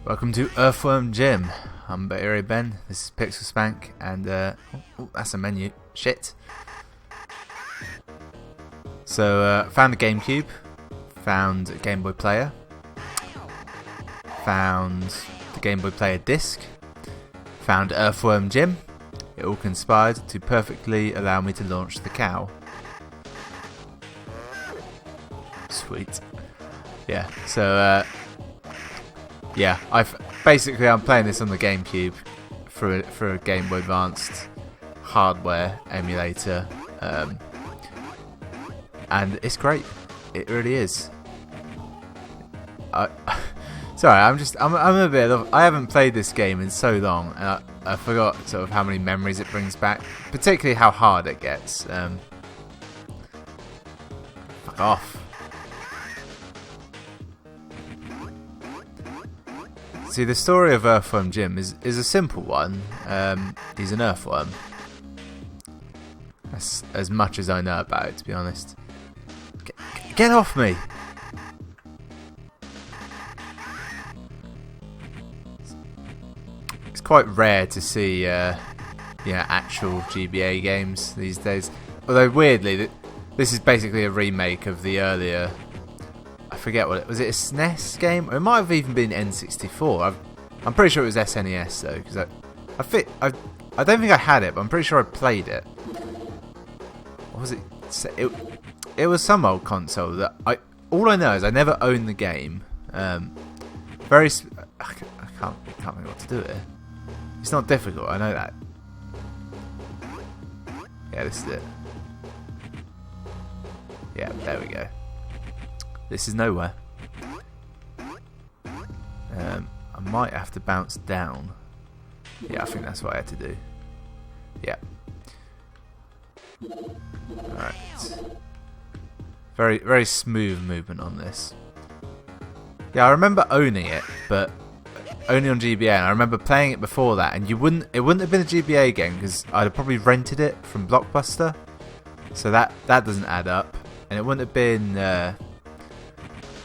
Welcome to Earthworm Jim. I'm Battery Ben. This is Pixel Spank, and that's a menu. Shit. So found a GameCube, found a Game Boy Player, found the Game Boy Player disc, found Earthworm Jim. It all conspired to perfectly allow me to launch the cow. Sweet. Yeah. So. Yeah, I'm playing this on the GameCube for a Game Boy Advanced hardware emulator, and it's great. It really is. Sorry, I'm a bit. I haven't played this game in so long, and I forgot sort of how many memories it brings back, particularly how hard it gets. Fuck off. See, the story of Earthworm Jim is a simple one. He's an earthworm. That's as much as I know about it, to be honest. Get off me! It's quite rare to see actual GBA games these days. Although, weirdly, this is basically a remake of the earlier... I forget what it was. It a SNES game? Or it might have even been N64. I'm pretty sure it was SNES though, because I don't think I had it, but I'm pretty sure I played it. What was it? It was some old console that all I know is I never owned the game. I can't think what to do here. It's not difficult. I know that. Yeah, this is it. Yeah, there we go. This is nowhere. I might have to bounce down. Yeah, I think that's what I had to do. Yeah. Alright. Very, very smooth movement on this. Yeah, I remember owning it, but only on GBA. And I remember playing it before that, and it wouldn't have been a GBA game because I'd have probably rented it from Blockbuster. So that doesn't add up, and it wouldn't have been.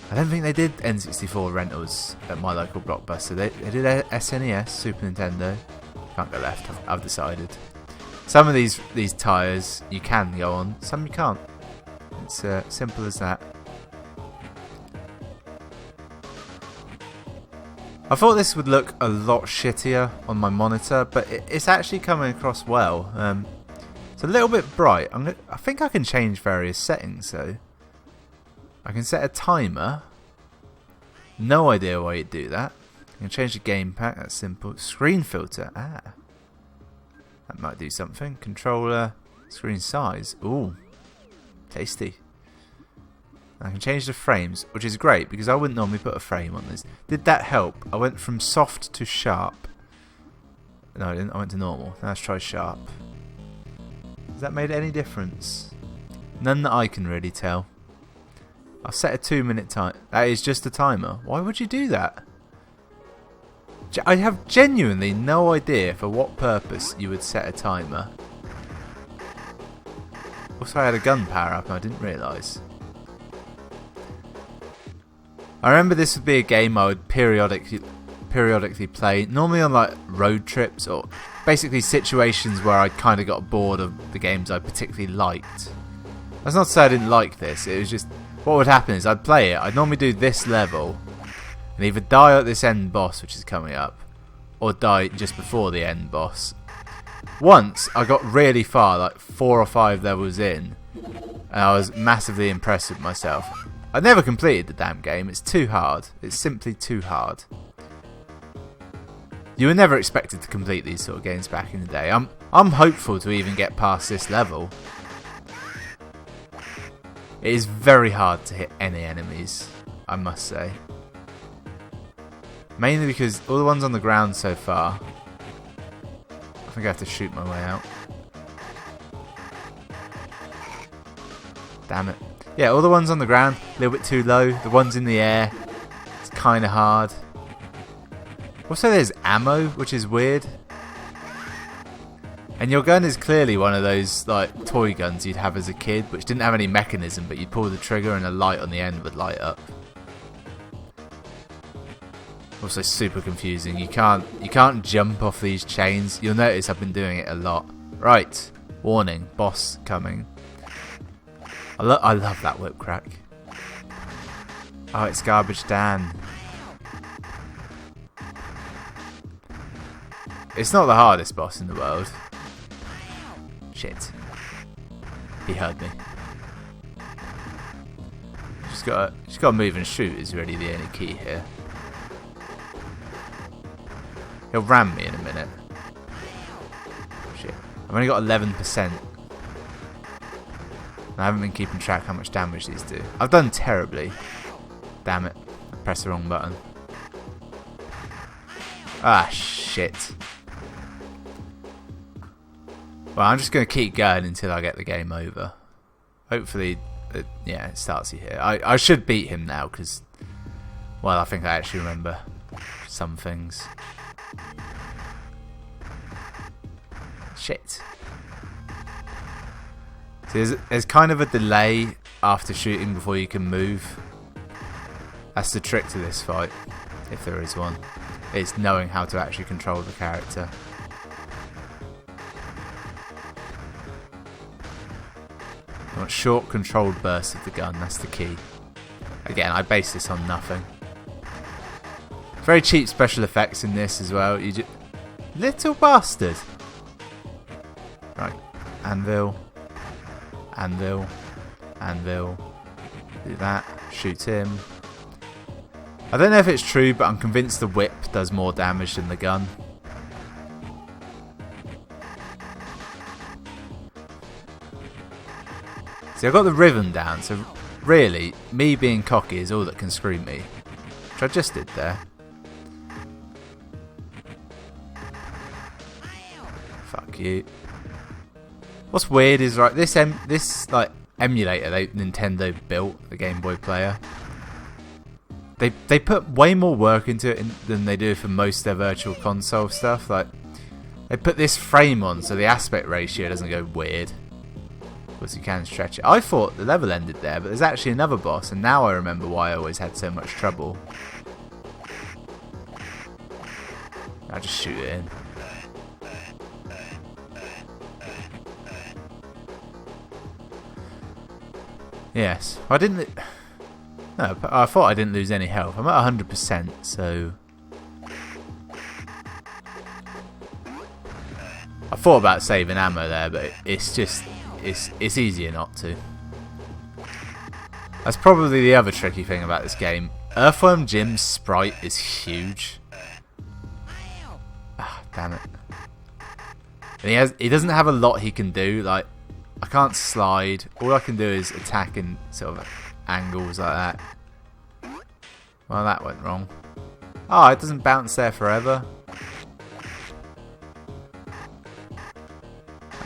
I don't think they did N64 rentals at my local Blockbuster. They did SNES, Super Nintendo. Can't go left, I've decided. Some of these tyres you can go on, some you can't. It's simple as that. I thought this would look a lot shittier on my monitor, but it's actually coming across well. It's a little bit bright. I think I can change various settings though. I can set a timer. No idea why you'd do that. I can change the game pack. That's simple. Screen filter. That might do something. Controller. Screen size. Ooh. Tasty. I can change the frames, which is great because I wouldn't normally put a frame on this. Did that help? I went from soft to sharp. No, I didn't. I went to normal. Now let's try sharp. Has that made any difference? None that I can really tell. I've set a 2-minute time. That is just a timer. Why would you do that? I have genuinely no idea for what purpose you would set a timer. Also, I had a gun power up and I didn't realise. I remember this would be a game I would periodically play, normally on like road trips or basically situations where I kind of got bored of the games I particularly liked. That's not to say I didn't like this, it was just... What would happen is I'd play it, I'd normally do this level and either die at this end boss which is coming up or die just before the end boss. Once I got really far, like 4 or 5 levels in, and I was massively impressed with myself. I never completed the damn game, it's too hard, it's simply too hard. You were never expected to complete these sort of games back in the day. I'm hopeful to even get past this level. It is very hard to hit any enemies, I must say. Mainly because all the ones on the ground so far, I think I have to shoot my way out. Damn it. Yeah, all the ones on the ground, a little bit too low. The ones in the air, it's kind of hard. Also there's ammo, which is weird. And your gun is clearly one of those like toy guns you'd have as a kid, which didn't have any mechanism, but you'd pull the trigger and a light on the end would light up. Also super confusing. You can't jump off these chains. You'll notice I've been doing it a lot. Right. Warning. Boss coming. I love that whip crack. Oh, it's Garbage Dan. It's not the hardest boss in the world. Shit. He heard me. Just gotta move and shoot is really the only key here. He'll ram me in a minute. Shit. I've only got 11%. I haven't been keeping track how much damage these do. I've done terribly. Damn it. I pressed the wrong button. Ah, shit. Well, I'm just going to keep going until I get the game over. Hopefully, yeah, it starts you here. I should beat him now because, well, I think I actually remember some things. Shit. See, there's kind of a delay after shooting before you can move. That's the trick to this fight, if there is one. It's knowing how to actually control the character. You want short, controlled bursts of the gun, that's the key. Again, I base this on nothing. Very cheap special effects in this as well. You just... Little bastard! Right, anvil. Anvil. Anvil. Do that. Shoot him. I don't know if it's true, but I'm convinced the whip does more damage than the gun. See, I got the rhythm down, so really, me being cocky is all that can screw me. Which I just did there. Fuck you. What's weird is, right, this like emulator Nintendo built, the Game Boy player. They put way more work into it than they do for most of their virtual console stuff. Like, they put this frame on so the aspect ratio doesn't go weird. Because you can stretch it. I thought the level ended there, but there's actually another boss, and now I remember why I always had so much trouble. I just shoot it in. Yes, I didn't. No, I thought I didn't lose any health. I'm at 100%, so I thought about saving ammo there, but it's just it's easier not to. That's probably the other tricky thing about this game. Earthworm Jim's sprite is huge. Ah, damn it. And he doesn't have a lot he can do. Like, I can't slide. All I can do is attack in sort of angles like that. Well, that went wrong. Oh, it doesn't bounce there forever.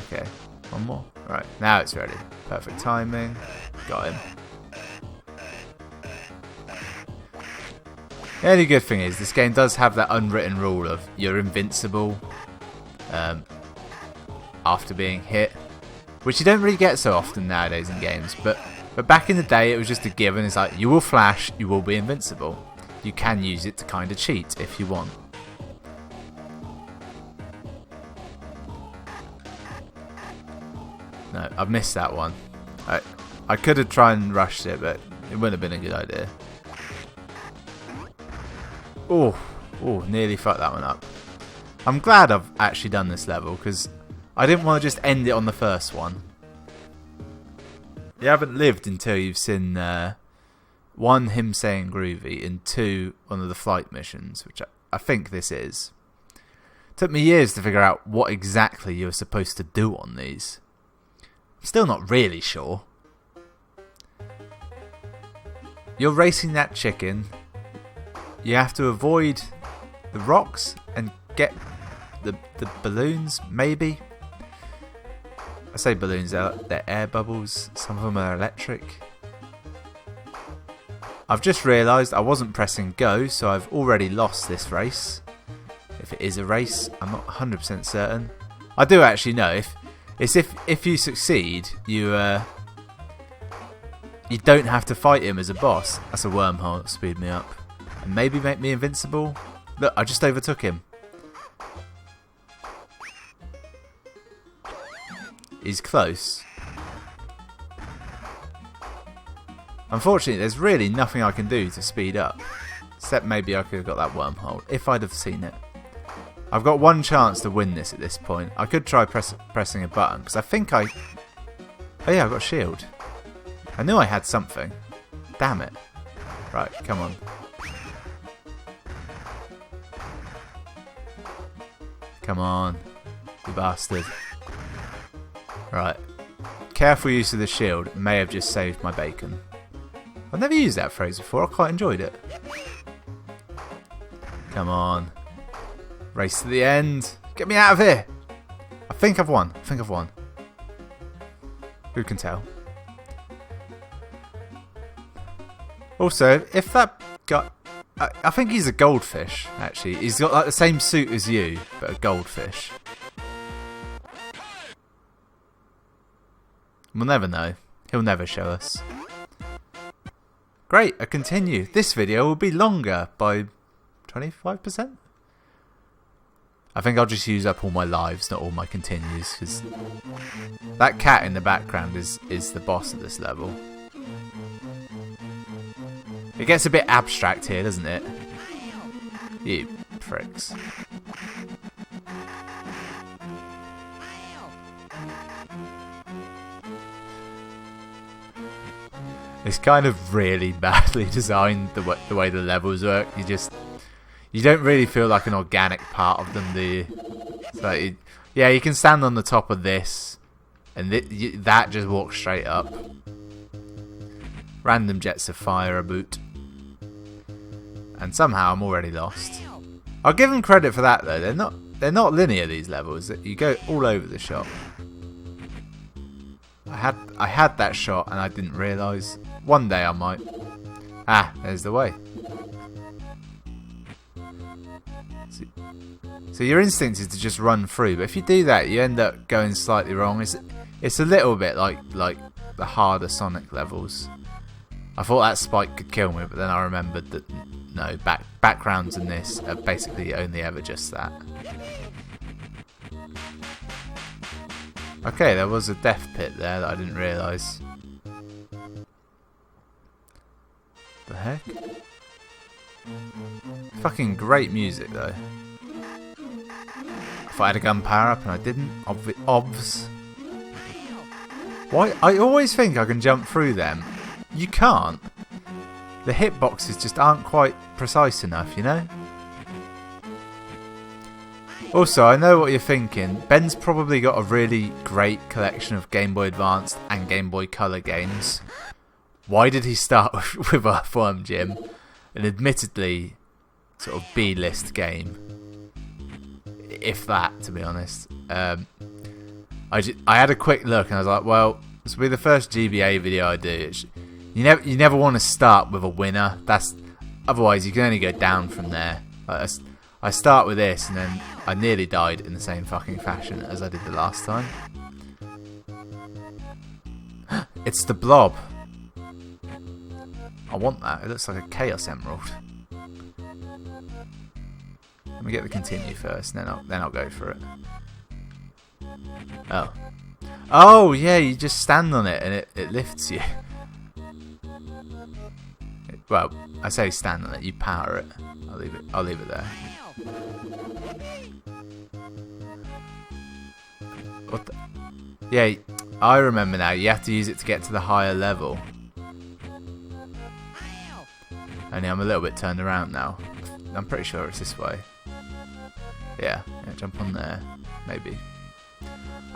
Okay, one more. Right, now it's ready. Perfect timing. Got him. The only good thing is this game does have that unwritten rule of you're invincible after being hit, which you don't really get so often nowadays in games. But back in the day, it was just a given. It's like, you will flash, you will be invincible. You can use it to kind of cheat if you want. No, I've missed that one. I could have tried and rushed it, but it wouldn't have been a good idea. Oh, nearly fucked that one up. I'm glad I've actually done this level, because I didn't want to just end it on the first one. You haven't lived until you've seen one, him saying groovy, and two, one of the flight missions, which I think this is. It took me years to figure out what exactly you were supposed to do on these. I'm still not really sure. You're racing that chicken. You have to avoid the rocks and get the balloons, maybe? I say balloons, they're air bubbles. Some of them are electric. I've just realised I wasn't pressing go, so I've already lost this race. If it is a race, I'm not 100% certain. I do actually know. If you succeed, you don't have to fight him as a boss. That's a wormhole. Speed me up. and maybe make me invincible. Look, I just overtook him. He's close. Unfortunately, there's really nothing I can do to speed up. Except maybe I could have got that wormhole, if I'd have seen it. I've got one chance to win this at this point. I could try pressing a button, because I think I... Oh yeah, I've got a shield. I knew I had something. Damn it. Right, come on. Come on, you bastard. Right. Careful use of the shield may have just saved my bacon. I've never used that phrase before, I quite enjoyed it. Come on. Race to the end. Get me out of here. I think I've won. Who can tell? Also, if that guy... I think he's a goldfish, actually. He's got like the same suit as you, but a goldfish. We'll never know. He'll never show us. Great, I continue. This video will be longer by 25%. I think I'll just use up all my lives, not all my continues, because that cat in the background is the boss of this level. It gets a bit abstract here, doesn't it? You pricks. It's kind of really badly designed, the way the levels work. You don't really feel like an organic part of them, do you? So yeah, you can stand on the top of this, and that just walks straight up. Random jets of fire a boot. And somehow I'm already lost. I'll give them credit for that though. They're not linear, these levels. You go all over the shop. I had that shot and I didn't realise. One day I might. Ah, there's the way. So your instinct is to just run through, but if you do that, you end up going slightly wrong. It's a little bit like the harder Sonic levels. I thought that spike could kill me, but then I remembered that no, backgrounds in this are basically only ever just that. Okay, there was a death pit there that I didn't realise. The heck? Fucking great music though. If I had a gun power up and I didn't, obvs. Why? I always think I can jump through them. You can't. The hitboxes just aren't quite precise enough, you know? Also, I know what you're thinking. Ben's probably got a really great collection of Game Boy Advance and Game Boy Color games. Why did he start with Earthworm Jim? An admittedly sort of B-list game. If that, to be honest. I had a quick look and I was like, well, this will be the first GBA video I do. You never want to start with a winner. Otherwise you can only go down from there. I start with this and then I nearly died in the same fucking fashion as I did the last time. It's the blob. I want that. It looks like a Chaos Emerald. Let me get the continue first, and then I'll go for it. Oh. Oh yeah, you just stand on it and it lifts you. Well, I say stand on it, you power it. I'll leave it there. What the? Yeah, I remember now. You have to use it to get to the higher level. Only I'm a little bit turned around now. I'm pretty sure it's this way. Yeah, jump on there. Maybe.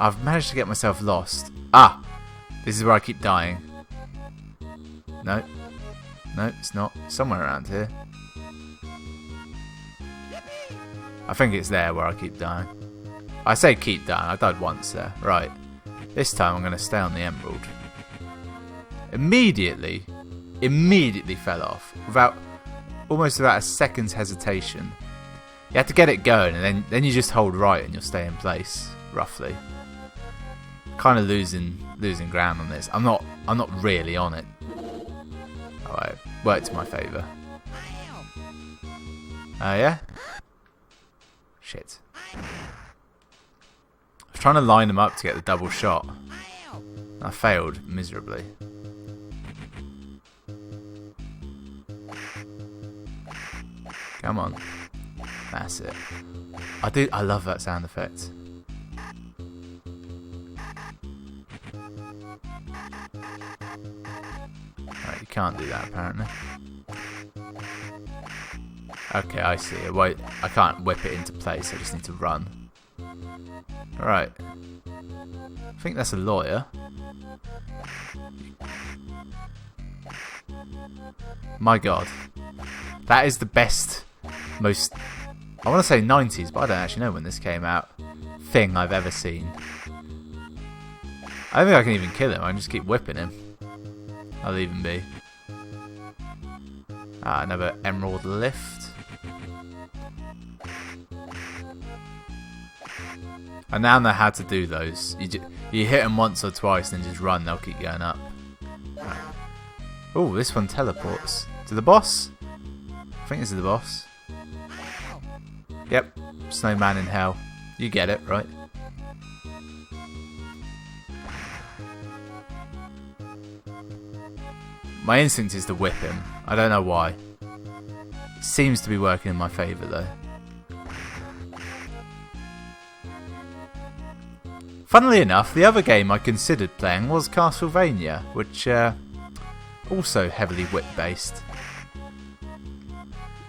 I've managed to get myself lost. Ah! This is where I keep dying. No. No, it's not. Somewhere around here. I think it's there where I keep dying. I say keep dying. I died once there. Right. This time I'm going to stay on the emerald. Immediately fell off. Almost without a second's hesitation. You have to get it going and then you just hold right and you'll stay in place. Roughly. Kind of losing ground on this. I'm not really on it. Alright, worked to my favour. Oh, yeah? Shit. I was trying to line them up to get the double shot. I failed miserably. Come on. That's it. I love that sound effect. Right, you can't do that apparently. Okay, I see. Wait, I can't whip it into place, I just need to run. Alright. I think that's a lawyer. My god. That is the best, most, I want to say 90s, but I don't actually know when this came out, thing I've ever seen. I don't think I can even kill him, I can just keep whipping him. I'll leave him be. Ah, another emerald lift. I now know how to do those. You hit them once or twice and then just run, they'll keep going up. Right. Oh, this one teleports. To the boss? I think this is the boss. Yep, snowman in hell. You get it, right? My instinct is to whip him. I don't know why. It seems to be working in my favour though. Funnily enough, the other game I considered playing was Castlevania, which also heavily whip based.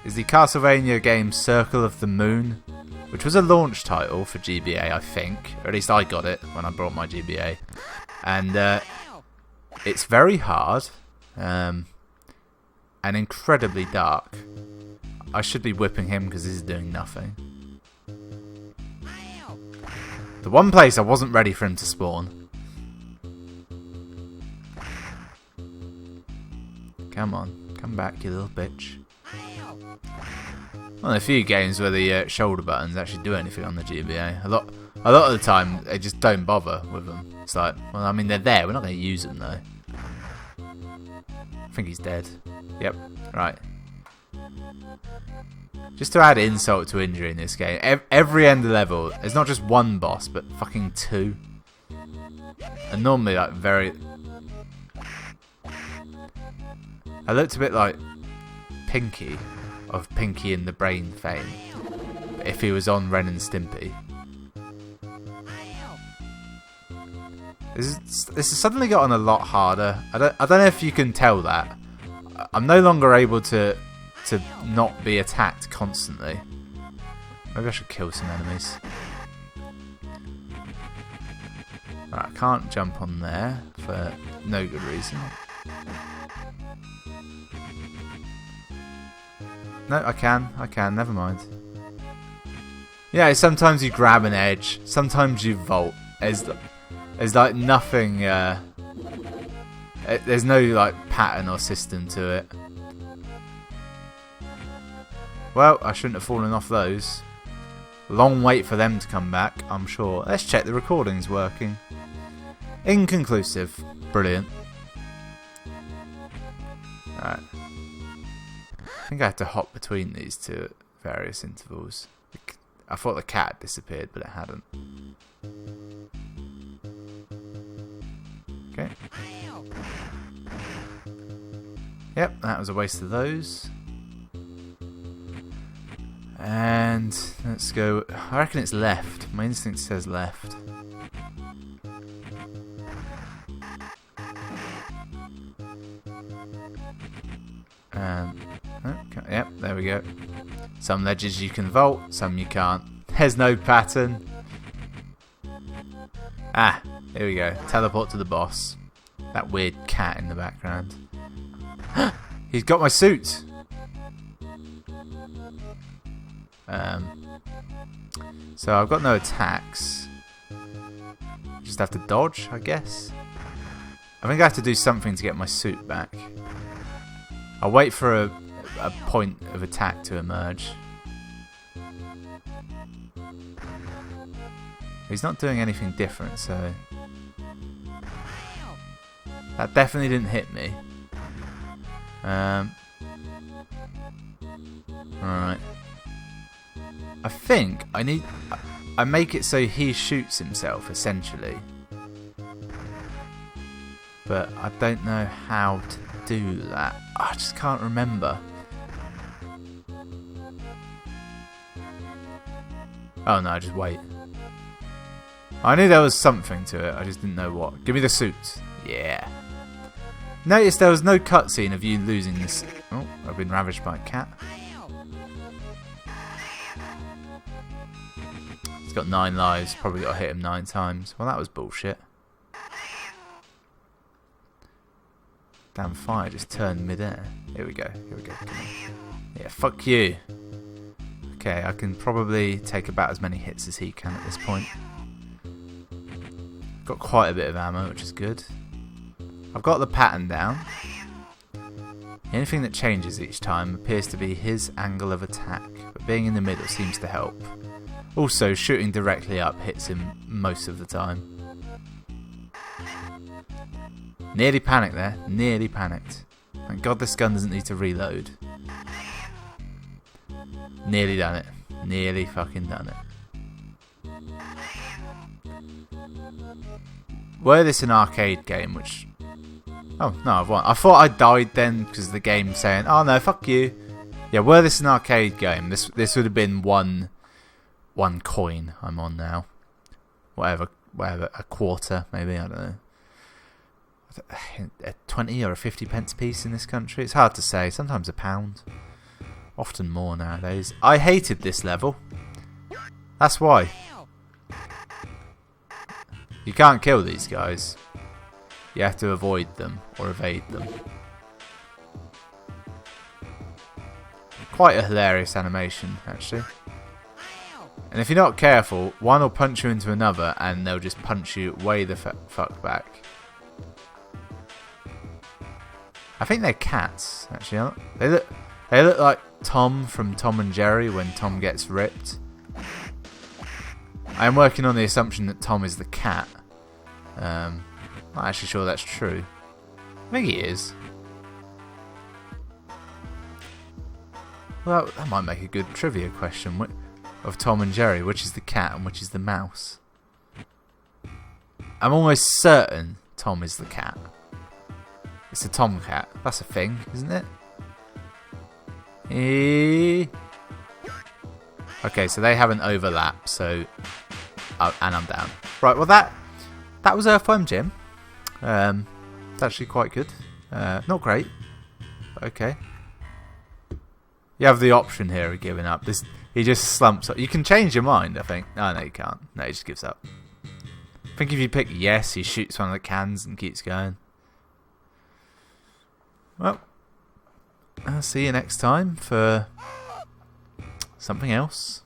Is the Castlevania game Circle of the Moon, which was a launch title for GBA, I think, or at least I got it when I brought my GBA, and it's very hard and incredibly dark. I should be whipping him because he's doing nothing. The one place I wasn't ready for him to spawn. Come on, come back, you little bitch. Well, a few games where the shoulder buttons actually do anything on the GBA. A lot of the time, they just don't bother with them. It's like, well, I mean, they're there. We're not going to use them though. I think he's dead. Yep. Right. Just to add insult to injury in this game, every end of level, there's not just one boss, but fucking two. And normally, like, very... I looked a bit like Pinky, of Pinky and the Brain fame, if he was on Ren and Stimpy. This has suddenly gotten a lot harder. I don't know if you can tell that. I'm no longer able to not be attacked constantly. Maybe I should kill some enemies. Right, I can't jump on there for no good reason. No, I can, never mind. Yeah, sometimes you grab an edge, sometimes you vault. There's like nothing, there's no like pattern or system to it. Well, I shouldn't have fallen off those. Long wait for them to come back, I'm sure. Let's check the recording's working. Inconclusive. Brilliant. Alright. I think I have to hop between these two at various intervals. I thought the cat had disappeared, but it hadn't. Okay. Yep, that was a waste of those. And let's go. I reckon it's left. My instinct says left. Okay, yep, there we go. Some ledges you can vault, some you can't. There's no pattern. Ah, here we go. Teleport to the boss. That weird cat in the background. He's got my suit. So I've got no attacks. Just have to dodge, I guess. I think I have to do something to get my suit back. I'll wait for a point of attack to emerge. He's not doing anything different, so... That definitely didn't hit me. Alright. I think I make it so he shoots himself, essentially. But I don't know how to do that. I just can't remember. Oh no, just wait. I knew there was something to it, I just didn't know what. Give me the suit. Yeah. Notice there was no cutscene of you losing this. Oh, I've been ravaged by a cat. He's got 9 lives, probably got to hit him 9 times. Well, that was bullshit. Damn fire just turned mid-air. Here we go, here we go. Come on. Yeah, fuck you. Okay, I can probably take about as many hits as he can at this point. Got quite a bit of ammo, which is good. I've got the pattern down. The only thing that changes each time appears to be his angle of attack, but being in the middle seems to help. Also, shooting directly up hits him most of the time. Nearly panicked there, nearly panicked. Thank God this gun doesn't need to reload. Nearly done it. Nearly fucking done it. Were this an arcade game, which... Oh, no, I've won. I thought I died then because the game saying, oh no, fuck you. Yeah, were this an arcade game, this would have been one coin I'm on now. Whatever, a quarter, maybe, I don't know. A 20 or a 50 pence piece in this country. It's hard to say. Sometimes a pound. Often more nowadays. I hated this level. That's why. You can't kill these guys. You have to avoid them or evade them. Quite a hilarious animation, actually. And if you're not careful, one will punch you into another and they'll just punch you way the fuck back. I think they're cats, actually. They look like Tom from Tom and Jerry when Tom gets ripped. I am working on the assumption that Tom is the cat. I'm not actually sure that's true. I think he is. Well, that might make a good trivia question of Tom and Jerry. Which is the cat and which is the mouse? I'm almost certain Tom is the cat. It's a tomcat. That's a thing, isn't it? Okay, so they have an overlap, so... Oh, and I'm down. Right, well that was Earthworm Jim. It's actually quite good. Not great, but okay. You have the option here of giving up. He just slumps up. You can change your mind, I think. Oh, no, you can't. No, he just gives up. I think if you pick yes, he shoots one of the cans and keeps going. Well, I'll see you next time for something else.